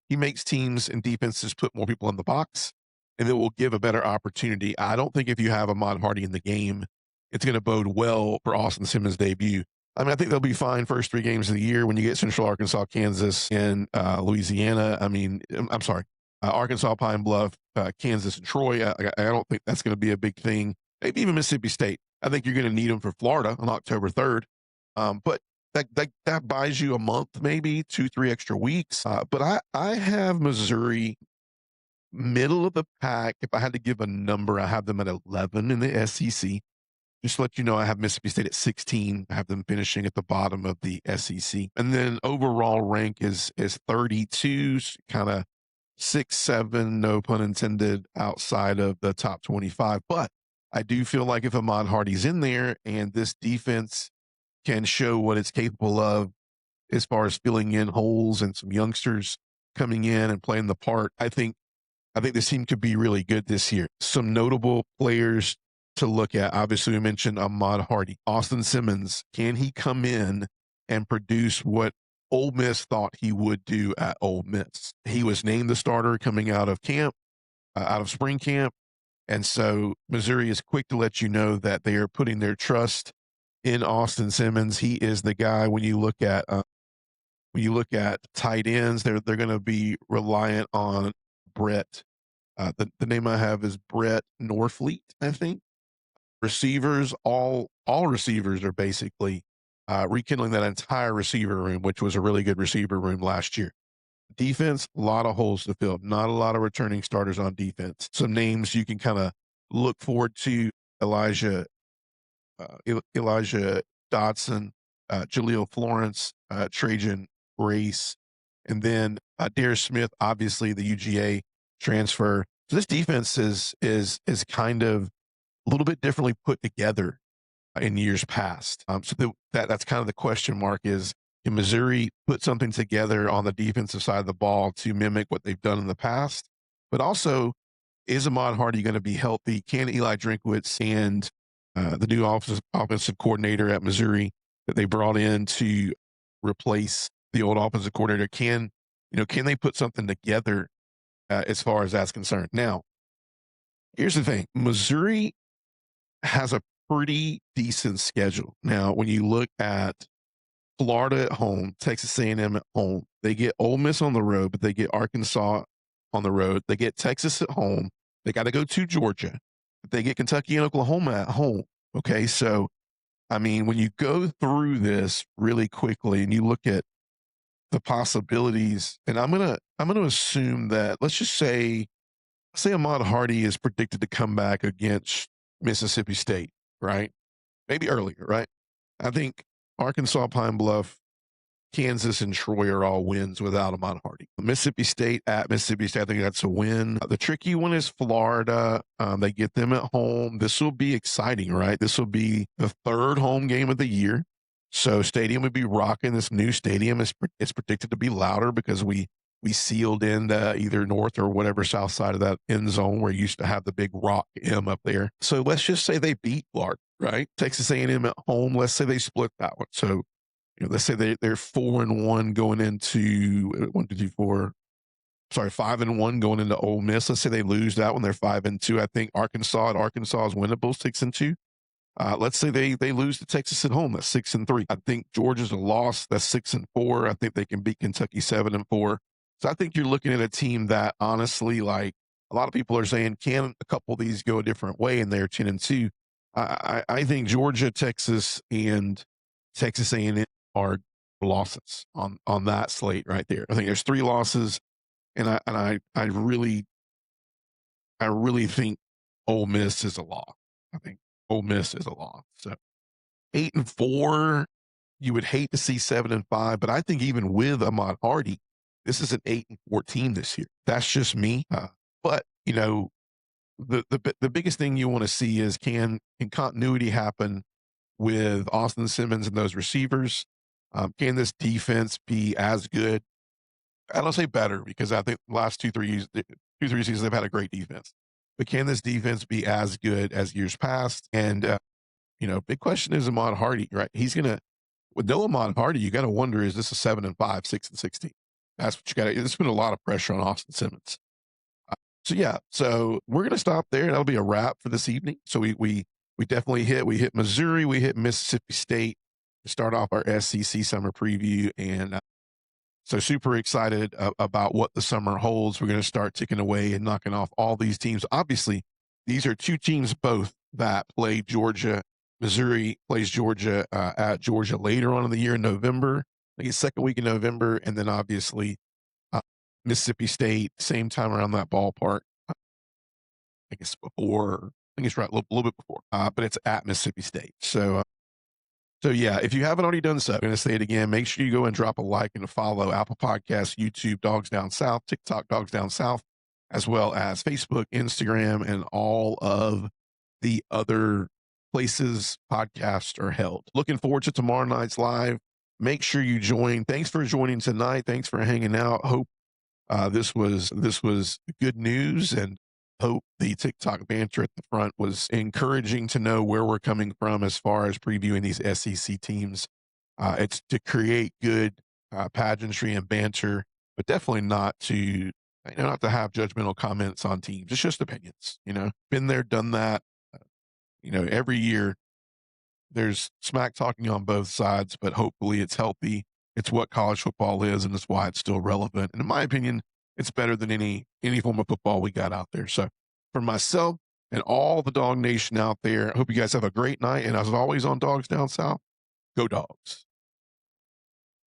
he makes teams and defenses put more people in the box, and it will give a better opportunity. I don't think if you have Ahmad Hardy in the game, it's going to bode well for Austin Simmons' debut. I mean, I think they'll be fine first 3 games of the year when you get Central Arkansas, Kansas, and Louisiana. I'm sorry, Arkansas, Pine Bluff, Kansas, and Troy. I don't think that's going to be a big thing. Maybe even Mississippi State. I think you're going to need them for Florida on October 3rd. But that buys you a month, maybe 2, 3 extra weeks. But I have Missouri middle of the pack. If I had to give a number, I have them at 11 in the SEC. Just to let you know, I have Mississippi State at 16. I have them finishing at the bottom of the SEC. And then overall rank is 32, kind of 6, 7, no pun intended, outside of the top 25. But I do feel like if Ahmad Hardy's in there and this defense can show what it's capable of as far as filling in holes and some youngsters coming in and playing the part, I think this team could be really good this year. Some notable players to look at. Obviously, we mentioned Ahmad Hardy. Austin Simmons, can he come in and produce what Ole Miss thought he would do at Ole Miss? He was named the starter coming out of camp, out of spring camp. And so Missouri is quick to let you know that they are putting their trust in Austin Simmons. He is the guy. When you look at tight ends, they're going to be reliant on Brett. The name I have is Brett Norfleet, I think. Receivers, all receivers are basically rekindling that entire receiver room, which was a really good receiver room last year. Defense, a lot of holes to fill. Not a lot of returning starters on defense. Some names you can kind of look forward to: Elijah Dodson, Jaleel Florence, Trajan Race, and then Darius Smith, obviously the UGA transfer. So this defense is kind of a little bit differently put together in years past. That's kind of the question mark is, can Missouri put something together on the defensive side of the ball to mimic what they've done in the past? But also, is Ahmad Hardy going to be healthy? Can Eli Drinkwitz and the new offensive coordinator at Missouri that they brought in to replace the old offensive coordinator, can they put something together as far as that's concerned? Now, here's the thing: Missouri has a pretty decent schedule. Now, when you look at Florida at home, Texas A&M at home, they get Ole Miss on the road, but they get Arkansas on the road. They get Texas at home. They got to go to Georgia. They get Kentucky and Oklahoma at home. Okay, so I mean, when you go through this really quickly and you look at the possibilities, and I'm gonna assume that let's just say Ahmad Hardy is predicted to come back against Mississippi State, right? Maybe earlier, right? I think Arkansas, Pine Bluff, Kansas, and Troy are all wins without Ahmad Hardy. Mississippi State at Mississippi State, I think that's a win. The tricky one is Florida. They get them at home. This will be exciting, right? This will be the third home game of the year. So stadium would be rocking. This new stadium is predicted to be louder because we sealed in either north or whatever south side of that end zone where you used to have the big rock M up there. So let's just say they beat Florida, right? Texas A&M at home. Let's say they split that one. So let's say they're 4-1 going into 1, 2, 3, 4. Sorry, 5-1 going into Ole Miss. Let's say they lose that one. They're 5-2. I think Arkansas is winnable, 6-2. Let's say they lose to Texas at home. That's 6-3. I think Georgia's a loss. That's 6-4. I think they can beat Kentucky 7-4. So I think you're looking at a team that honestly, like a lot of people are saying, can a couple of these go a different way and they're 10-2. I think Georgia, Texas, and Texas A&M are losses on that slate right there. I think there's 3 losses, and I really think Ole Miss is a loss. I think Ole Miss is a loss. So 8-4, you would hate to see 7-5, but I think even with Ahmad Hardy, this is an 8-4 team this year. That's just me. But the biggest thing you want to see is can continuity happen with Austin Simmons and those receivers? Can this defense be as good? I don't say better because I think the last 2-3 seasons they've had a great defense. But can this defense be as good as years past? And big question is Ahmad Hardy, right? With no Ahmad Hardy, you got to wonder, is this a 7-5, 6-16? That's what you got to. There's been a lot of pressure on Austin Simmons. So we're gonna stop there. That'll be a wrap for this evening. So we definitely hit Missouri, we hit Mississippi State to start off our SEC summer preview, and so super excited about what the summer holds. We're gonna start ticking away and knocking off all these teams. Obviously, these are 2 teams both that play Georgia. Missouri plays Georgia at Georgia later on in the year in November. I think it's second week in November, and then obviously Mississippi State, same time around that ballpark. I think it's before. I think it's right a little bit before, but it's at Mississippi State. So yeah, if you haven't already done so, I'm going to say it again. Make sure you go and drop a like and a follow. Apple Podcasts, YouTube, Dogs Down South, TikTok, Dogs Down South, as well as Facebook, Instagram, and all of the other places podcasts are held. Looking forward to tomorrow night's live. Make sure you join. Thanks for joining tonight. Thanks for hanging out. Hope this was good news, and hope the TikTok banter at the front was encouraging to know where we're coming from as far as previewing these SEC teams. It's to create good pageantry and banter, but definitely not to have judgmental comments on teams. It's just opinions. Been there, done that. Every year there's smack talking on both sides, but hopefully it's healthy. It's what college football is, and it's why it's still relevant. And in my opinion, it's better than any form of football we got out there. So for myself and all the Dog Nation out there, I hope you guys have a great night. And as always on Dogs Down South, go Dogs.